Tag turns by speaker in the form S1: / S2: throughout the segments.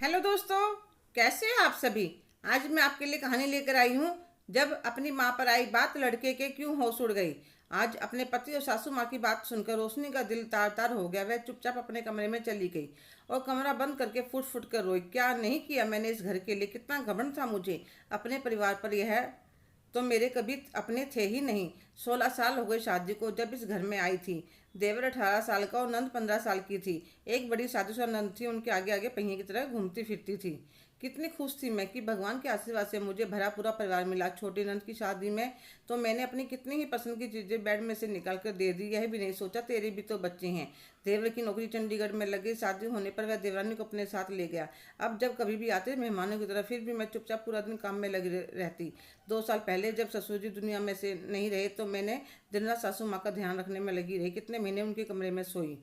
S1: Hello दोस्तों, कैसे हैं आप सभी। आज मैं आपके लिए कहानी लेकर आई हूँ। जब अपनी माँ पर आई बात, लड़के के क्यों होश उड़ गई। आज अपने पति और सासू माँ की बात सुनकर रोशनी का दिल तार तार हो गया। वह चुपचाप अपने कमरे में चली गई और कमरा बंद करके फुट फुट कर रोई। क्या नहीं किया मैंने इस घर के लिए, कितना घमंड था मुझे अपने परिवार पर। यह तो मेरे कभी अपने थे ही नहीं। 16 साल हो गए शादी को जब इस घर में आई थी। देवर 18 साल का और नंद 15 साल की थी। एक बड़ी शादीशुदा नंद थी, उनके आगे आगे पहिए की तरह घूमती फिरती थी। कितनी खुश थी मैं कि भगवान के आशीर्वाद से मुझे भरा पूरा परिवार मिला। छोटी नंद की शादी में तो मैंने अपनी कितनी ही पसंद की चीज़ें बेड में से निकाल कर दे दी। यह भी नहीं सोचा तेरे भी तो बच्चे हैं। देवर की नौकरी चंडीगढ़ में लगी। शादी होने पर वह देवरानी को अपने साथ ले गया। अब जब कभी भी आते मेहमानों की तरह, फिर भी मैं चुपचाप पूरा दिन काम में लगी रहती। 2 साल पहले जब ससुर जी दुनिया में से नहीं रहे तो मैंने दिन रात सासू माँ का ध्यान रखने में लगी रही। कितने महीने उनके कमरे में सोई।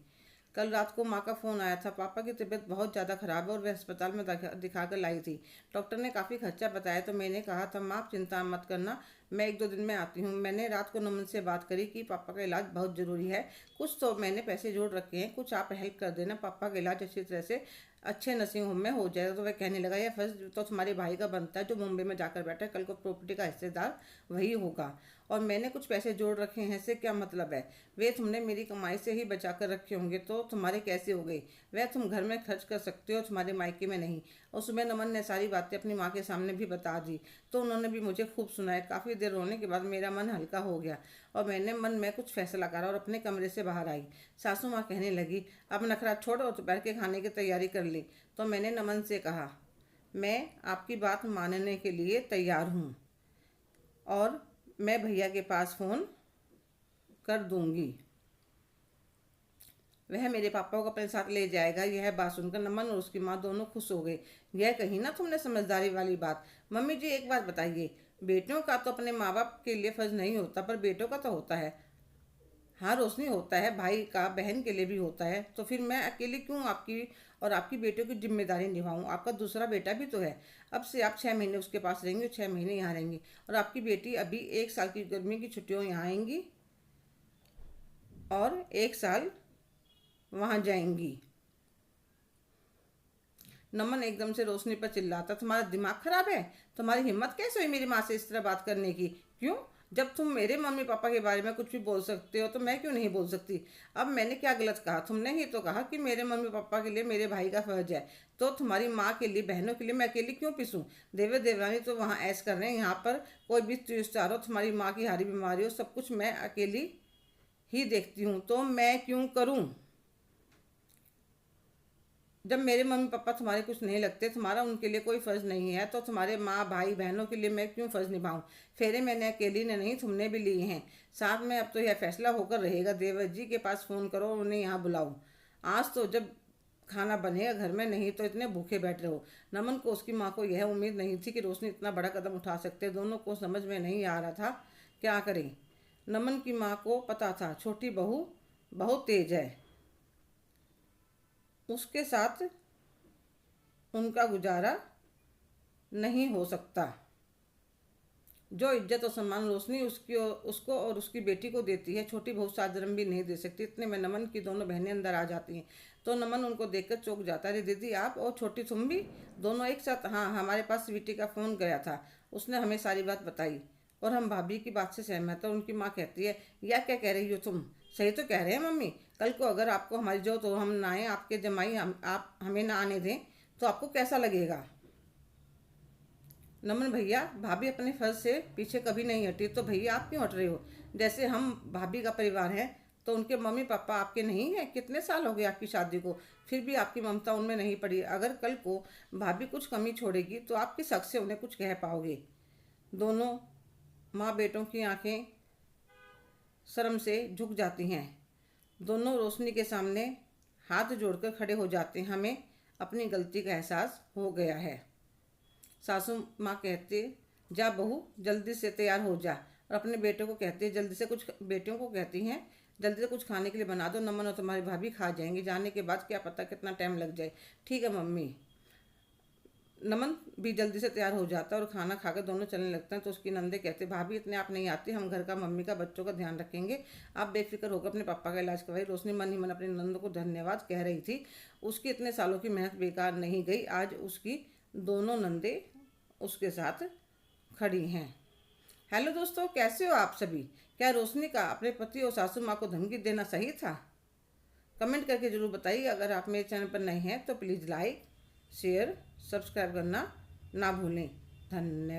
S1: कल रात को माँ का फ़ोन आया था। पापा की तबीयत बहुत ज़्यादा ख़राब है और वह अस्पताल में दिखा कर लाई थी। डॉक्टर ने काफ़ी खर्चा बताया तो मैंने कहा था माँ आप चिंता मत करना, मैं 1-2 दिन में आती हूँ। मैंने रात को नमन से बात करी कि पापा का इलाज बहुत ज़रूरी है। कुछ तो मैंने पैसे जोड़ रखे हैं, कुछ आप हेल्प कर देना, पापा का इलाज अच्छी तरह से अच्छे नर्सिंग होम में हो जाएगा। तो वह कहने लगा यह फर्ज तो तुम्हारे भाई का बनता है जो मुंबई में जाकर बैठा है। कल को प्रॉपर्टी का हिस्सेदार वही होगा और मैंने कुछ पैसे जोड़ रखे हैं, इससे क्या मतलब है। वे तुमने मेरी कमाई से ही बचा कर रखे होंगे तो तुम्हारे कैसे हो गई। वह तुम घर में खर्च कर सकते हो, तुम्हारे मायके में नहीं। और सुबह नमन ने सारी बातें अपनी माँ के सामने भी बता दी तो उन्होंने भी मुझे खूब सुनाया। काफ़ी देर रोने के बाद मेरा मन हल्का हो गया और मैंने मन में कुछ फैसला करा और अपने कमरे से बाहर आई। सासू माँ कहने लगी अब नखरा छोड़ो और दोपहर के खाने की तैयारी कर ली। तो मैंने नमन से कहा मैं आपकी बात मानने के लिए तैयार हूँ और मैं भैया के पास फ़ोन कर दूंगी, वह मेरे पापा को अपने साथ ले जाएगा। यह बात सुनकर नमन और उसकी माँ दोनों खुश हो गए। यह कही ना तुमने समझदारी वाली बात। मम्मी जी एक बात बताइए, बेटियों का तो अपने माँ बाप के लिए फर्ज नहीं होता पर बेटों का तो होता है। हाँ रोशनी होता है, भाई का बहन के लिए भी होता है। तो फिर मैं अकेली क्यों आपकी और आपकी बेटियों की जिम्मेदारी निभाऊं। आपका दूसरा बेटा भी तो है। अब से आप 6 महीने उसके पास रहेंगे और 6 महीने यहाँ रहेंगी और आपकी बेटी अभी 1 साल की गर्मी की छुट्टियों यहाँ आएंगी और 1 साल वहाँ जाएंगी। नमन एकदम से रोशनी पर चिल्लाता तुम्हारा दिमाग खराब है। तुम्हारी हिम्मत कैसे हुई मेरी माँ से इस तरह बात करने की। क्यों, जब तुम मेरे मम्मी पापा के बारे में कुछ भी बोल सकते हो तो मैं क्यों नहीं बोल सकती। अब मैंने क्या गलत कहा। तुमने ही तो कहा कि मेरे मम्मी पापा के लिए मेरे भाई का फर्ज है। तो तुम्हारी माँ के लिए, बहनों के लिए मैं अकेली क्यों पिसूँ। देवर देवरानी तो वहाँ ऐश कर रहे हैं, यहाँ पर कोई भी त्योहार हो, तुम्हारी माँ की हारी बीमारी हो, सब कुछ मैं अकेली ही देखती हूँ तो मैं क्यों करूँ। जब मेरे मम्मी पापा तुम्हारे कुछ नहीं लगते, तुम्हारा उनके लिए कोई फ़र्ज़ नहीं है तो तुम्हारे माँ भाई बहनों के लिए मैं क्यों फ़र्ज़ निभाऊँ। फेरे मैंने अकेली ने नहीं तुमने भी लिए हैं साथ में। अब तो यह फैसला होकर रहेगा। देवर जी के पास फ़ोन करो, उन्हें यहाँ बुलाओ। आज तो जब खाना बनेगा घर में, नहीं तो इतने भूखे बैठ रहे हो। नमन को उसकी माँ को यह उम्मीद नहीं थी कि रोशनी इतना बड़ा कदम उठा सकते। दोनों को समझ में नहीं आ रहा था क्या करें। नमन की माँ को पता था छोटी बहू बहुत तेज है, उसके साथ उनका गुजारा नहीं हो सकता। जो इज्जत और सम्मान रोशनी उसको और उसकी बेटी को देती है, छोटी बहू सात जन्म भी नहीं दे सकती। इतने में नमन की दोनों बहनें अंदर आ जाती हैं तो नमन उनको देखकर चौंक जाता है। अरे दीदी आप और छोटी तुम भी दोनों एक साथ। हाँ हमारे पास स्वीटी का फ़ोन गया था, उसने हमें सारी बात बताई और हम भाभी की बात से सहमत है। उनकी माँ कहती है या क्या कह रही हो तुम। सही तो कह रहे हैं मम्मी। कल को अगर आपको हमारी जरूरत हो, हम ना आए, आपके जमाई आप हमें ना आने दें तो आपको कैसा लगेगा। नमन भैया, भाभी अपने फर्ज से पीछे कभी नहीं हटी तो भैया आप क्यों हट रहे हो। जैसे हम भाभी का परिवार है तो उनके मम्मी पापा आपके नहीं हैं। कितने साल हो गए आपकी शादी को, फिर भी आपकी ममता उनमें नहीं पड़ी। अगर कल को भाभी कुछ कमी छोड़ेगी तो आप किस हक से उन्हें कुछ कह पाओगे। दोनों माँ बेटों की आंखें शर्म से झुक जाती हैं। दोनों रोशनी के सामने हाथ जोड़कर खड़े हो जाते हैं। हमें अपनी गलती का एहसास हो गया है। सासू माँ कहते जा बहू जल्दी से तैयार हो जा, और अपने बेटों को कहते हैं जल्दी से कुछ, बेटियों को कहती हैं जल्दी से कुछ खाने के लिए बना दो, नमन और तुम्हारी भाभी खा जाएंगे। जाने के बाद क्या पता कितना टाइम लग जाए। ठीक है मम्मी। नमन भी जल्दी से तैयार हो जाता है और खाना खाकर दोनों चलने लगते हैं। तो उसकी नंदे कहते, भाभी इतने आप नहीं आती, हम घर का, मम्मी का, बच्चों का ध्यान रखेंगे, आप बेफिक्र होकर अपने पापा का इलाज करवाई। रोशनी मन ही मन अपनी नंद को धन्यवाद कह रही थी। उसकी इतने सालों की मेहनत बेकार नहीं गई। आज उसकी दोनों नंदे उसके साथ खड़ी हैं। हेलो दोस्तों, कैसे हो आप सभी? क्या रोशनी का अपने पति और सासू माँ को धमकी देना सही था? कमेंट करके ज़रूर बताइए। अगर आप मेरे चैनल पर नए हैं तो प्लीज़ लाइक, शेयर, सब्सक्राइब करना ना भूलें। धन्यवाद।